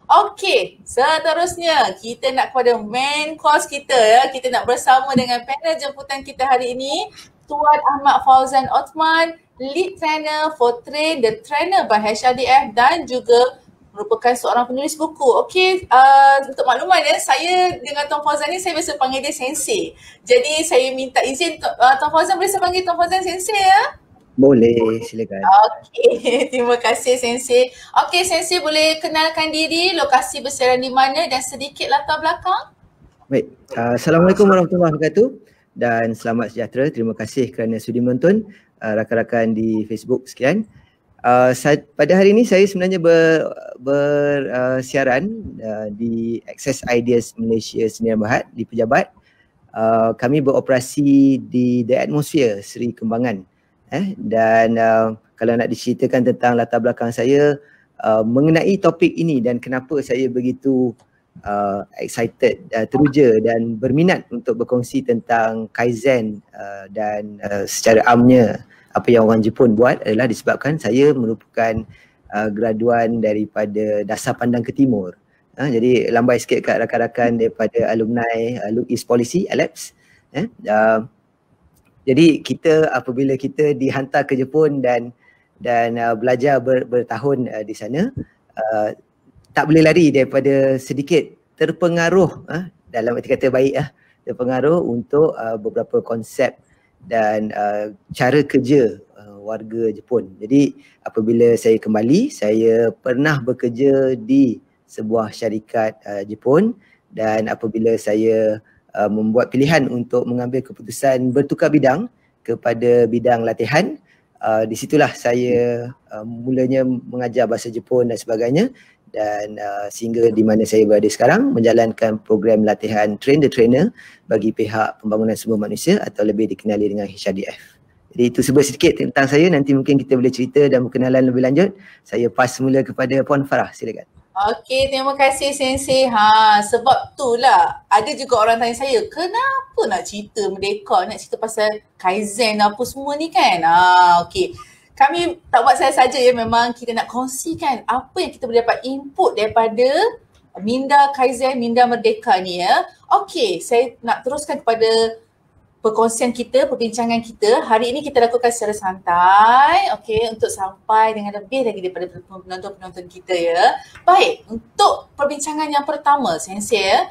Okey, seterusnya kita nak kepada main course kita ya. Kita nak bersama dengan panel jemputan kita hari ini, Tuan Ahmad Fauzan Othman, Lead Trainer for Train the Trainer by HRDF dan juga merupakan seorang penulis buku. Okey, untuk makluman ya, saya dengan Tuan Fauzan ni saya biasa panggil dia Sensei. Jadi saya minta izin Tuan Fauzan, boleh saya panggil Tuan Fauzan Sensei ya? Boleh, silakan. Okey, terima kasih Sensei. Okey Sensei, boleh kenalkan diri, lokasi bersiaran di mana dan sedikit latar belakang? Baik, Assalamualaikum warahmatullahi wabarakatuh dan selamat sejahtera. Terima kasih kerana sudi menonton rakan-rakan di Facebook sekian. Pada hari ini saya sebenarnya bersiaran di Access Ideas Malaysia Sdn Bhd di Pejabat. Kami beroperasi di The Atmosphere Seri Kembangan. Dan kalau nak diceritakan tentang latar belakang saya mengenai topik ini dan kenapa saya begitu excited, teruja dan berminat untuk berkongsi tentang Kaizen dan secara amnya apa yang orang Jepun buat adalah disebabkan saya merupakan graduan daripada Dasar Pandang ke Timur. Jadi lambai sikit kat rakan-rakan daripada alumni East Policy, ALEPS. Jadi kita apabila kita dihantar ke Jepun dan belajar bertahun di sana, tak boleh lari daripada sedikit terpengaruh, dalam arti kata baik, terpengaruh untuk beberapa konsep dan cara kerja warga Jepun. Jadi apabila saya kembali, saya pernah bekerja di sebuah syarikat Jepun dan apabila saya membuat pilihan untuk mengambil keputusan bertukar bidang kepada bidang latihan, di situlah saya mulanya mengajar bahasa Jepun dan sebagainya dan sehingga di mana saya berada sekarang menjalankan program latihan Train the Trainer bagi pihak pembangunan sumber manusia atau lebih dikenali dengan HRDF. Jadi itu sedikit tentang saya, nanti mungkin kita boleh cerita dan berkenalan lebih lanjut. Saya pas semula kepada Puan Farah, silakan. Okey, terima kasih Sensei. Sebab itulah ada juga orang tanya saya, kenapa nak cerita Merdeka, nak cerita pasal Kaizen apa semua ni kan? Okey. Kami tak buat saja ya, memang kita nak kongsikan apa yang kita boleh dapat input daripada Minda Kaizen, Minda Merdeka ni ya. Okey, saya nak teruskan kepada perkongsian kita, perbincangan kita. Hari ini kita lakukan secara santai, okey, untuk sampai dengan lebih lagi daripada penonton-penonton kita ya. Baik, untuk perbincangan yang pertama, Sensei ya.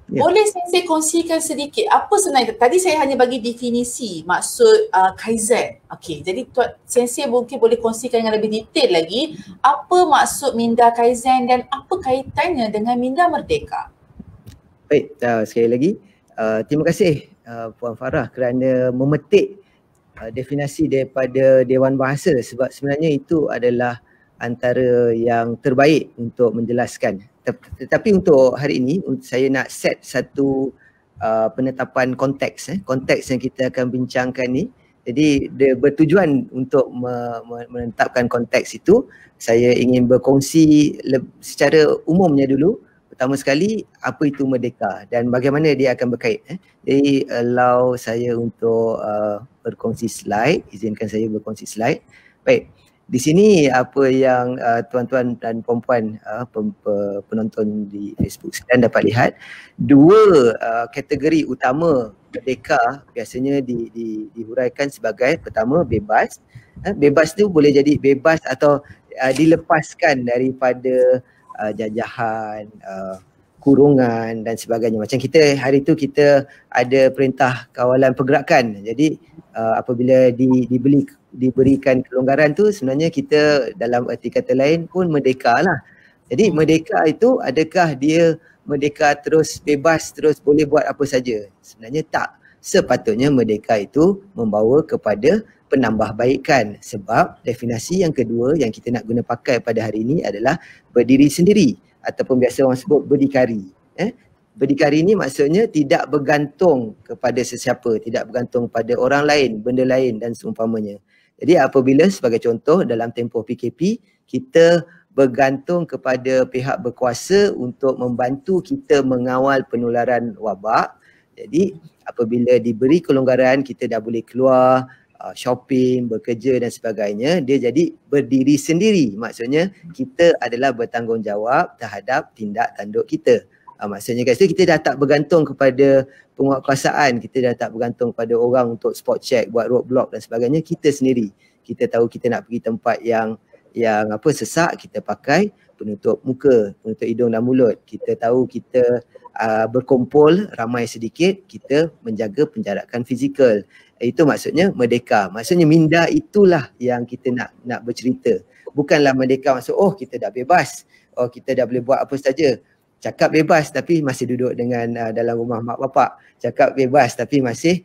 Boleh Sensei kongsikan sedikit apa sebenarnya, tadi saya hanya bagi definisi maksud Kaizen. Okey, jadi Sensei mungkin boleh kongsikan dengan lebih detail lagi apa maksud Minda Kaizen dan apa kaitannya dengan Minda Merdeka. Baik, sekali lagi terima kasih Puan Farah kerana memetik definisi daripada Dewan Bahasa, sebab sebenarnya itu adalah antara yang terbaik untuk menjelaskan. Tetapi untuk hari ini saya nak set satu penetapan konteks yang kita akan bincangkan ni. Jadi dia bertujuan untuk menetapkan konteks itu. Saya ingin berkongsi secara umumnya dulu. Pertama sekali, apa itu merdeka dan bagaimana dia akan berkait. Jadi allow saya untuk berkongsi slide, izinkan saya berkongsi slide. Baik, di sini apa yang tuan-tuan dan puan-puan penonton di Facebook sekalian dapat lihat, dua kategori utama merdeka biasanya dihuraikan sebagai pertama bebas. Bebas tu boleh jadi bebas atau dilepaskan daripada jajahan, kurungan dan sebagainya. Macam kita hari tu kita ada perintah kawalan pergerakan. Jadi apabila diberikan kelonggaran tu sebenarnya kita dalam erti kata lain pun merdeka lah. Jadi merdeka itu adakah dia merdeka terus bebas terus boleh buat apa saja? Sebenarnya tak. Sepatutnya merdeka itu membawa kepada penambahbaikan, sebab definisi yang kedua yang kita nak guna pakai pada hari ini adalah berdiri sendiri ataupun biasa orang sebut berdikari. Berdikari ini maksudnya tidak bergantung kepada sesiapa, tidak bergantung pada orang lain, benda lain dan seumpamanya. Jadi apabila sebagai contoh dalam tempoh PKP kita bergantung kepada pihak berkuasa untuk membantu kita mengawal penularan wabak. Jadi apabila diberi kelonggaran kita dah boleh keluar shopping, bekerja dan sebagainya, dia jadi berdiri sendiri. Maksudnya kita adalah bertanggungjawab terhadap tindak tanduk kita. Maksudnya kat situ kita dah tak bergantung kepada penguatkuasaan, kita dah tak bergantung kepada orang untuk spot check, buat roadblock dan sebagainya. Kita sendiri, kita tahu kita nak pergi tempat yang sesak, kita pakai penutup muka, penutup hidung dan mulut. Kita tahu kita berkumpul ramai sedikit, kita menjaga penjarakan fizikal. Itu maksudnya merdeka. Maksudnya minda itulah yang kita nak bercerita. Bukanlah merdeka maksud kita dah bebas, kita dah boleh buat apa saja. Cakap bebas tapi masih duduk dengan dalam rumah mak bapak. Cakap bebas tapi masih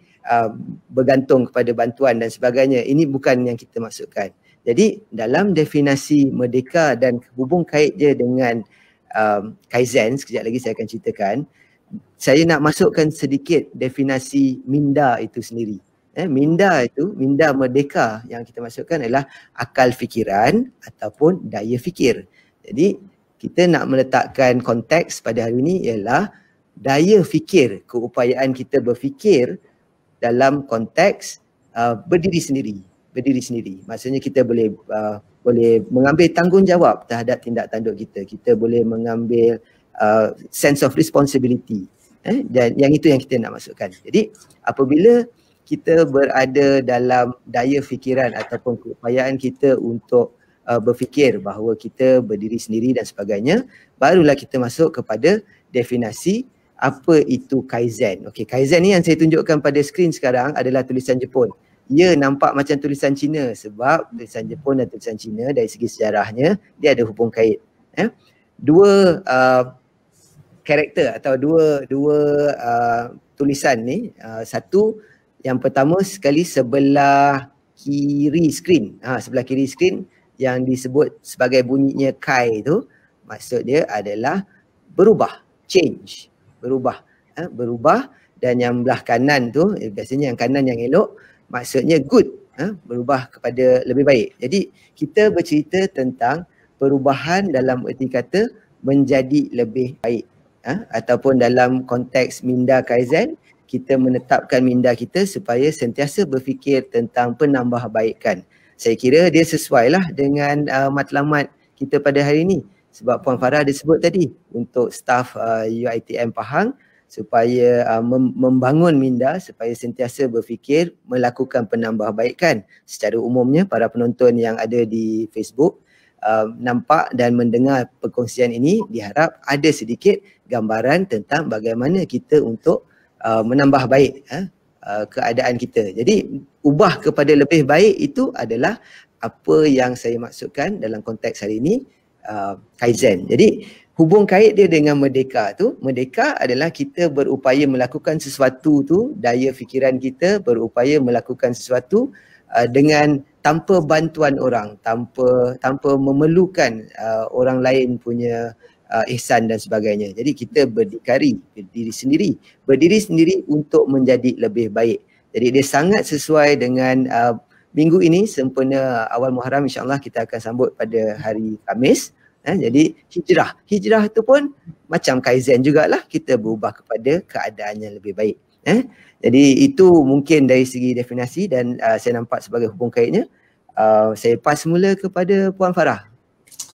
bergantung kepada bantuan dan sebagainya. Ini bukan yang kita maksudkan. Jadi dalam definisi merdeka dan hubung kait dia dengan Kaizen, sekejap lagi saya akan ceritakan, saya nak masukkan sedikit definisi minda itu sendiri. Minda itu, minda merdeka yang kita masukkan adalah akal fikiran ataupun daya fikir. Jadi kita nak meletakkan konteks pada hari ini ialah daya fikir, keupayaan kita berfikir dalam konteks berdiri sendiri. Maksudnya kita boleh mengambil tanggungjawab terhadap tindak tanduk kita. Kita boleh mengambil sense of responsibility. Dan yang itu yang kita nak masukkan. Jadi apabila kita berada dalam daya fikiran ataupun keupayaan kita untuk berfikir bahawa kita berdiri sendiri dan sebagainya, barulah kita masuk kepada definisi apa itu Kaizen. Okey, Kaizen ni yang saya tunjukkan pada skrin sekarang adalah tulisan Jepun. Ia nampak macam tulisan Cina sebab tulisan Jepun dan tulisan Cina dari segi sejarahnya dia ada hubung kait. Dua karakter atau dua tulisan ni, satu yang pertama sekali sebelah kiri skrin. Sebelah kiri skrin yang disebut sebagai bunyinya Kai tu, maksud dia adalah berubah, change, berubah. Berubah, dan yang belah kanan tu, biasanya yang kanan yang elok, maksudnya good, berubah kepada lebih baik. Jadi kita bercerita tentang perubahan dalam erti kata menjadi lebih baik. Ataupun dalam konteks minda Kaizen, kita menetapkan minda kita supaya sentiasa berfikir tentang penambahbaikan. Saya kira dia sesuai lah dengan matlamat kita pada hari ini. Sebab Puan Farah ada sebut tadi, untuk staf UiTM Pahang supaya membangun minda supaya sentiasa berfikir melakukan penambahbaikan. Secara umumnya para penonton yang ada di Facebook nampak dan mendengar perkongsian ini, diharap ada sedikit gambaran tentang bagaimana kita untuk menambah baik keadaan kita. Jadi ubah kepada lebih baik itu adalah apa yang saya maksudkan dalam konteks hari ini, Kaizen. Jadi hubung kait dia dengan merdeka tu, merdeka adalah kita berupaya melakukan sesuatu tu, daya fikiran kita berupaya melakukan sesuatu dengan tanpa bantuan orang, tanpa memerlukan orang lain punya ihsan dan sebagainya. Jadi kita berdiri sendiri untuk menjadi lebih baik. Jadi dia sangat sesuai dengan minggu ini sempena awal Muharram, insya-Allah kita akan sambut pada hari Khamis. Jadi hijrah tu pun macam Kaizen jugalah, kita berubah kepada keadaan yang lebih baik. Jadi itu mungkin dari segi definisi dan saya nampak sebagai hubung kaitnya. Saya pas mula kepada Puan Farah.